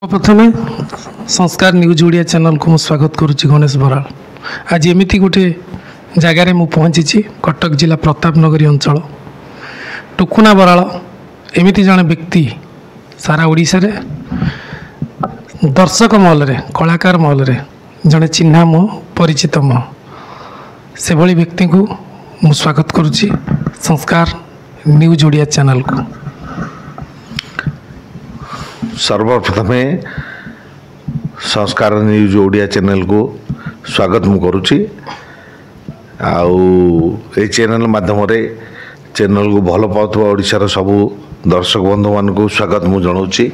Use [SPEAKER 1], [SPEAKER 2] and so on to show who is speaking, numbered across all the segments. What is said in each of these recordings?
[SPEAKER 1] प्रथमे संस्कार news Odia channel को स्वागत करुच्ची गणेश बराल। आज एमती गोटे जगार मु पहुँची कटक जिला प्रताप नगरी अंचल टुकुना बराल एमती जड़े व्यक्ति सारा ओडिशा रे दर्शक महल रे कलाकार महल रे जड़े चिन्हा मुह परिचित मुह से भली व्यक्ति को मु स्वागत करुच्ची संस्कार न्यूज ओडिया चैनल को।
[SPEAKER 2] सर्वप्रथमे संस्कार न्यूज ओडिया चैनल को स्वागत मु करुच्ची। ए चैनल माध्यम चैनल को भल पाउथबा ओडिशार सबु दर्शक बंधु मान को स्वागत मु जनाऊँगी।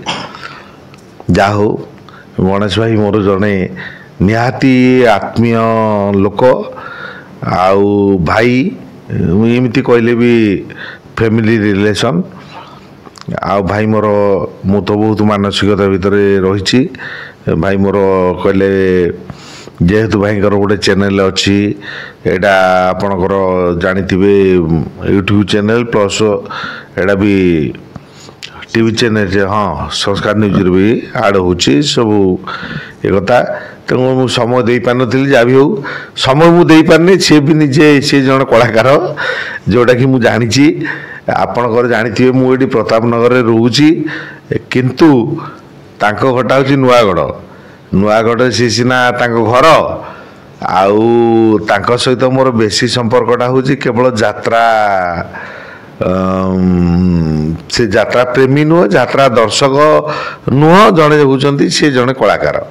[SPEAKER 2] जा हो गणेश भाई मोर जड़े निहाती आत्मीय लोक आउ भाई एमती कहले भी फैमिली रिलेशन आ भाई मोर मु तो बहुत मानसिकता भितर रही भाई मोर कहले जेहेतु भाई गोटे चैनल अच्छी एटा आपणकर जानिथिबे यूट्यूब चैनल प्लस एटा भी टीवी चैनल हाँ संस्कार न्यूज भी आड होची सब एक कथा तेणु मु समय दे पार नी जहाँ भी हो समय मु दे पारनी सी भी निजे सी जन कलाकार जोटा कि मु जानी आपणकर जानिथिबे मु एटी प्रताप नगर रे रहूची किंतु तांको घटा होची नुआगढ़ सी सीना तांको घर आउ तांको सहित मोर बेसी संपर्कटा होची केवल यात्रा से यात्रा प्रेमी नुह यात्रा दर्शक नुह जड़े होचंती से जड़े कलाकार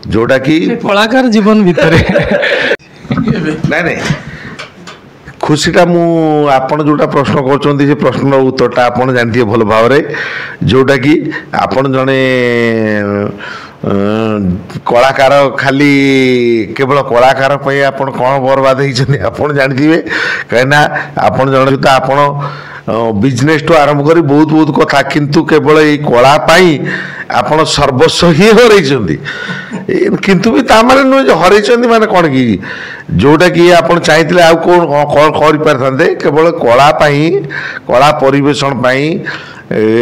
[SPEAKER 2] जोटा कि
[SPEAKER 1] कलाकार जीवन भितर
[SPEAKER 2] नहीं नहीं खुशीटा मु आपण जोटा प्रश्न कर प्रश्न उत्तरटा आपण जानते भल भाव जोटा कि आपण जड़े कलाकार खाली केवल कलाकार आपण कौन बर्बाद होती आपड़ जानते कहीं आपण जन तो आपण बिजनेस टू आरंभ कर बहुत बहुत कथा किंतु केवल ये कलापाई आपण सर्वस्व ही हरई किंतु भी ताने नुह हरई माने कौन कि जोटा कि आपण चाहिए आउ कौन कौन कर केवल कलापाई कला परिवेशन पाई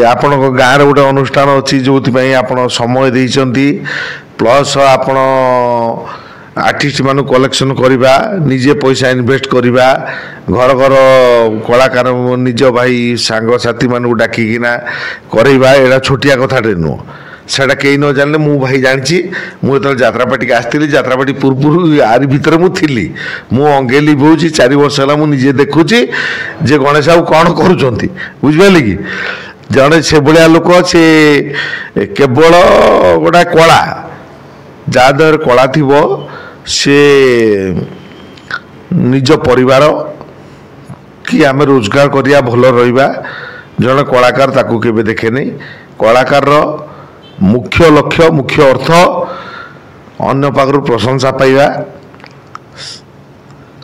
[SPEAKER 2] आपण गाँव गोटे अनुष्ठान अच्छी जो आपण समय देइचंती प्लस आपण आर्टिस्ट मान कलेक्शन करवा निजे पैसा इन्वेस्ट करवा घर घर कलाकार निज भाई सांग साथी मान डाकिना करवा एटा छोटिया कथाटे नुह सेटा कहीं न जानले मु भाई जानी मुझे यात्रापाटी आसती यात्रापाटी पूर्व आरी भितर मुझी मु अंगेली बोची 4 वर्ष है मुझे देखुची जे गणेश बाबू कौन करुँच बुझिपारे कि जड़े से भाया लोक से केवल गोटा कला जहादर कला थी से निज परिवार कि आम रोजगार करिया भल रहिबा जड़े कलाकार ताकू केबे देखे नहीं कलाकार मुख्य लक्ष्य मुख्य अर्थ अन्य पाखर प्रशंसा पाइबा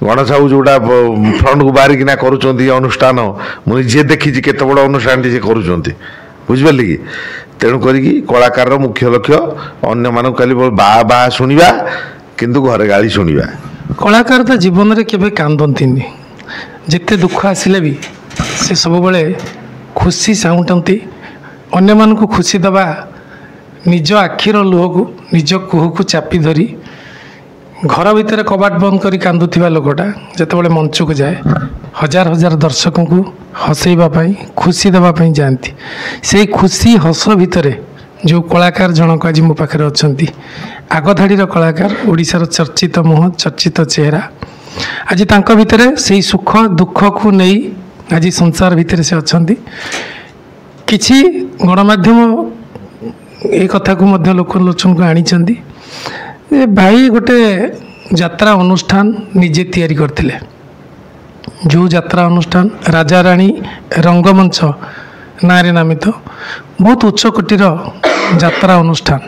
[SPEAKER 2] गणेश बाबू जोटा फ्रंट को बाहरिकिना करुँच अनुष्ठान मुझे देखी केते बड़ अनुष्ठान से करुँच बुझिपारे कि तेणु करी कलाकार मुख्य लक्ष्य अन्य मानक खाली बाहा बाहा शुणा किंतु घरे गाली शुणा
[SPEAKER 1] कलाकार तो जीवन में केवे कांदती जिते दुख आसिले भी से सब बड़े खुशी चाहूँगी अन्य मान को खुशी दबा निज आखिर लुह को निज कुह को चापी धरी घर भितर कबाट बंद करी कांदुथिबा लोकटा जेतेबेले मंच को जाए हजार हजार दर्शकों को हसैवाई खुशी देवाई जाती से खुशी हस भितर जो कलाकार जनक आज मो पाखे अच्छा आगधाड़ीर कलाकार ओडिशार चर्चित मुह चर्चित चेहरा आज तांको भितर से सुख दुख को नहीं आज संसार भितर से अच्छा किछि गणमाध्यम ये कथा को मध्य लोकलोचन को आनी भाई गोटे यात्रा अनुष्ठान निजे तैयारी करथिले जो यात्रा अनुष्ठान राजा रानी रंगमंच नारे नामित बहुत उच्च कोटीर यात्रा अनुष्ठान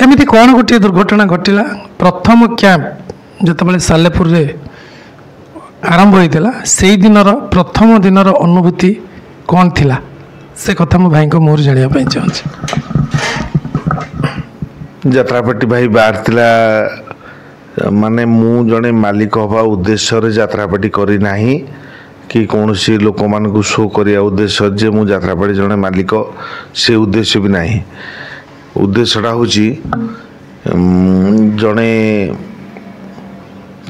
[SPEAKER 1] एमती कौन गोटे दुर्घटना घटिला प्रथम कैंप जितेबाला सालेपुर रे आरंभ होता से दिनर प्रथम दिनर अनुभूति कौन थिला से कथा मो भाई को मोर जानिया चाहूँ
[SPEAKER 2] यात्रापाटी भाई बाहर थिला माने मु जड़े मालिक हवा उद्देश्य यात्रापाटी करी नाही कि कौन सी लोक मान को शो करिया उद्देश्य जे मु यात्रापाटी जड़े मालिक से उद्देश्य भी नहीं ଉଦ୍ଦେଶ୍ୟଟା ହେଉଛି ଜଣେ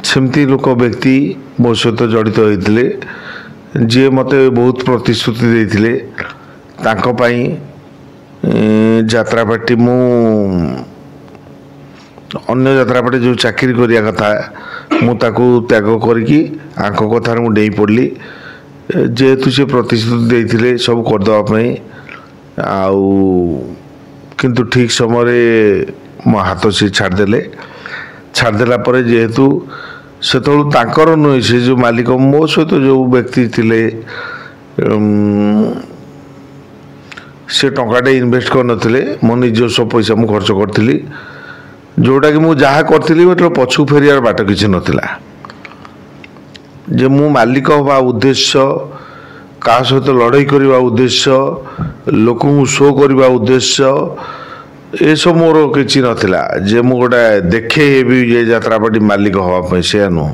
[SPEAKER 2] ସେମିତି ଲୋକ ବ୍ୟକ୍ତି ମୋ ସହିତ ଜଡ଼ିତ ହୋଇଥିଲେ ଯିଏ ମୋତେ ବହୁତ ପ୍ରତିଶ୍ରୁତି ଦେଇଥିଲେ ତାଙ୍କ ପାଇଁ ଯାତ୍ରାପାର୍ଟି ମୁଁ ଅନ୍ୟ ଯାତ୍ରାପାର୍ଟି ଯେଉଁ ଚାକିରି କରିବା କଥା ମୁଁ ତାକୁ ତ୍ୟାଗ କରିକି ଆଙ୍କ କଥାରେ ମୁଁ ଡେଇଁ ପଡ଼ିଲି ଯେହେତୁ ସେ ପ୍ରତିଶ୍ରୁତି ଦେଇଥିଲେ ସବୁ କରିଦେବା ପାଇଁ ଆଉ କିନ୍ତୁ ଠିକ୍ ସମୟରେ ମୋ ହାତ ସେ ଛାଡ଼ିଦେଲା ପରେ ଯେହେତୁ ସେତେବେଳୁ ତାଙ୍କର ନୁହେଁ ସେ ଯେଉଁ ମାଲିକ ମୋ ସହିତ ଯେଉଁ ବ୍ୟକ୍ତି ଥିଲେ ସେ ଟଙ୍କାଟେ ଇନଭେଷ୍ଟ କରିନଥିଲେ ମୋ ନିଜସ୍ୱ ପଇସା ମୁଁ ଖର୍ଚ୍ଚ କରିଥିଲି ଯେଉଁଟାକି ମୁଁ ଯାହା କରିଥିଲି ପଛକୁ ଫେରିବାର ବାଟ କିଛି ନଥିଲା ଯେ ମୁଁ ମାଲିକ ହେବା ଉଦ୍ଦେଶ୍ୟ କାହା ସହିତ ଲଢ଼େଇ କରିବା ଉଦ୍ଦେଶ୍ୟ ଲୋକଙ୍କୁ ଶୋ କରିବା ଉଦ୍ଦେଶ୍ୟ ଏସବୁ ମୋର କିଛି ନଥିଲା ଯେ ମୁଁ ଗୋଟେ ଦେଖେ ହେବି ଯେ ଯାତ୍ରାପାର୍ଟି ମାଲିକ ହେବା ପାଇଁ ସେୟା ନୁହଁ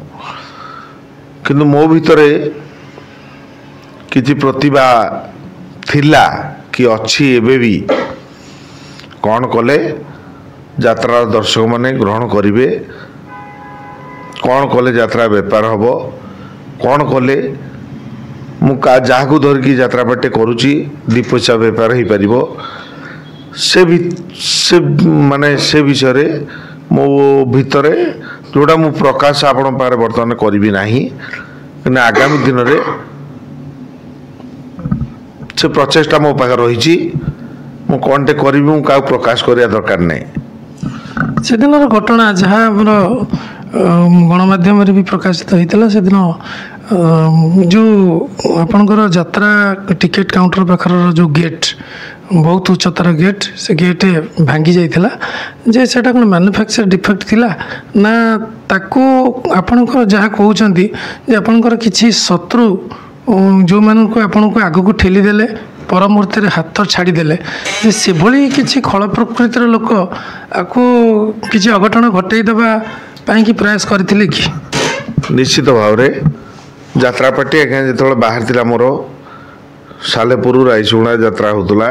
[SPEAKER 2] କିନ୍ତୁ ମୋ ଭିତରେ କିଛି ପ୍ରତିଭା ଥିଲା କି ଅଛି ଏବେ ବି କ'ଣ କଲେ ଯାତ୍ରାର ଦର୍ଶକମାନେ ଗ୍ରହଣ କରିବେ କ'ଣ କଲେ ଯାତ୍ରା ବେପାର ହେବ କ'ଣ କଲେ ମୁଁ ଯାହାକୁ ଧରିକି ଯାତ୍ରାପାର୍ଟି କରୁଛି ଦୁଇ ପଇସା ବେପାର ହେଇପାରିବ ସେ ବିଷୟରେ ମୋ ଭିତରେ ଯେଉଁଟା ମୁଁ ପ୍ରକାଶ ଆପଣଙ୍କ ପାଖରେ ବର୍ତ୍ତମାନ କରିବି ନାହିଁ କିନ୍ତୁ ଆଗାମୀ ଦିନରେ ସେ ପ୍ରଚେଷ୍ଟା ମୋ ପାଖରେ ରହିଛି ମୁଁ କ'ଣଟେ କରିବି ମୁଁ କାହାକୁ ପ୍ରକାଶ କରିବା ଦରକାର ନାହିଁ
[SPEAKER 1] ସେଦିନର ଘଟଣା ଯାହା ଆମର ଗଣମାଧ୍ୟମରେ ବି ପ୍ରକାଶିତ ହୋଇଥିଲା ସେଦିନ ଯେଉଁ ଆପଣଙ୍କର ଯାତ୍ରା ଟିକେଟ୍ କାଉଣ୍ଟର ପାଖର ଯେଉଁ ଗେଟ୍ ବହୁତ ଉଚ୍ଚତାର ଗେଟ୍ ସେ ଗେଟ୍ ଭାଙ୍ଗି ଯାଇଥିଲା ଯେ ସେଇଟା କ'ଣ ମାନୁଫ୍ୟାକ୍ଚର ଡିଫେକ୍ଟ ଥିଲା ନା ତାକୁ ଆପଣଙ୍କର ଯାହା କହୁଛନ୍ତି ଯେ ଆପଣଙ୍କର କିଛି ଶତ୍ରୁ ଯେଉଁମାନଙ୍କୁ ଆପଣଙ୍କୁ ଆଗକୁ ଠେଲିଦେଲେ ପର ମୁହୂର୍ତ୍ତରେ ହାତ ଛାଡ଼ିଦେଲେ ଯେ ସେଭଳି କିଛି ଖଳ ପ୍ରକୃତିର ଲୋକ ଆକୁ କିଛି ଅଘଟଣ ଘଟେଇ ଦେବା ପାଇଁକି ପ୍ରୟାସ କରିଥିଲେ କି
[SPEAKER 2] ନିଶ୍ଚିତ ଭାବରେ ଯାତ୍ରାପାର୍ଟି ଆଜ୍ଞା ଯେତେବେଳେ ବାହାରିଥିଲା ମୋର ସାଲେପୁର ରାଇସୁଣା ଯାତ୍ରା ହେଉଥିଲା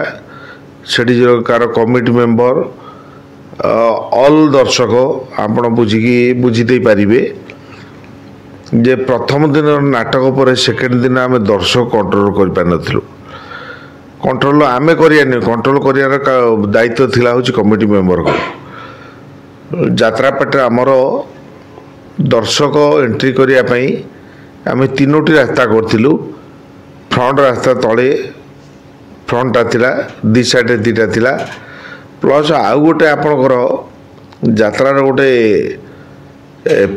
[SPEAKER 2] ସେଠି କାର କମିଟି ମେମ୍ବର ଅଲ୍ ଦର୍ଶକ ଆପଣ ବୁଝି ଦେଇପାରିବେ ଯେ ପ୍ରଥମ ଦିନର ନାଟକ ପରେ ସେକେଣ୍ଡ ଦିନ ଆମେ ଦର୍ଶକ କଣ୍ଟ୍ରୋଲ କରିପାରିନଥିଲୁ କଣ୍ଟ୍ରୋଲ ଆମେ କରିବାନି କଣ୍ଟ୍ରୋଲ କରିବାର ଦାୟିତ୍ୱ ଥିଲା ହେଉଛି କମିଟି ମେମ୍ବରଙ୍କର ଯାତ୍ରାପାର୍ଟିରେ ଆମର ଦର୍ଶକ ଏଣ୍ଟ୍ରି କରିବା ପାଇଁ ଆମେ 3ଟି ରାସ୍ତା କରିଥିଲୁ ଫ୍ରଣ୍ଟ ରାସ୍ତା ତଳେ ଫ୍ରଣ୍ଟଟା ଥିଲା ଦୁଇ ସାଇଡ଼୍ରେ 2ଟା ଥିଲା ପ୍ଲସ୍ ଆଉ ଗୋଟେ ଆପଣଙ୍କର ଯାତ୍ରାର ଗୋଟେ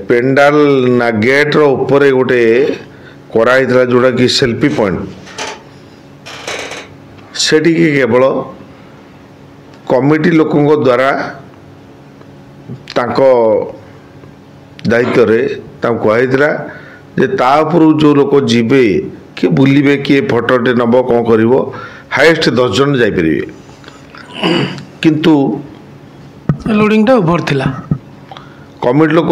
[SPEAKER 2] ପେଣ୍ଡାଲ ନା ଗେଟ୍ର ଉପରେ ଗୋଟେ କରାହେଇଥିଲା ଯେଉଁଟାକି ସେଲ୍ଫି ପଏଣ୍ଟ ସେଠିକି କେବଳ କମିଟି ଲୋକଙ୍କ ଦ୍ୱାରା ତାଙ୍କ ଦାୟିତ୍ୱରେ ତାଙ୍କୁ କୁହାଯାଇଥିଲା ଯେ ତା ଉପରୁ ଯେଉଁ ଲୋକ ଯିବେ କିଏ ବୁଲିବେ କିଏ ଫଟୋଟେ ନେବ କ'ଣ କରିବ ହାଏଷ୍ଟ 10 ଜଣ ଯାଇପାରିବେ କିନ୍ତୁ
[SPEAKER 1] ଲୋଡ଼ିଂଟା ଓଭର ଥିଲା
[SPEAKER 2] କମିଟି ଲୋକ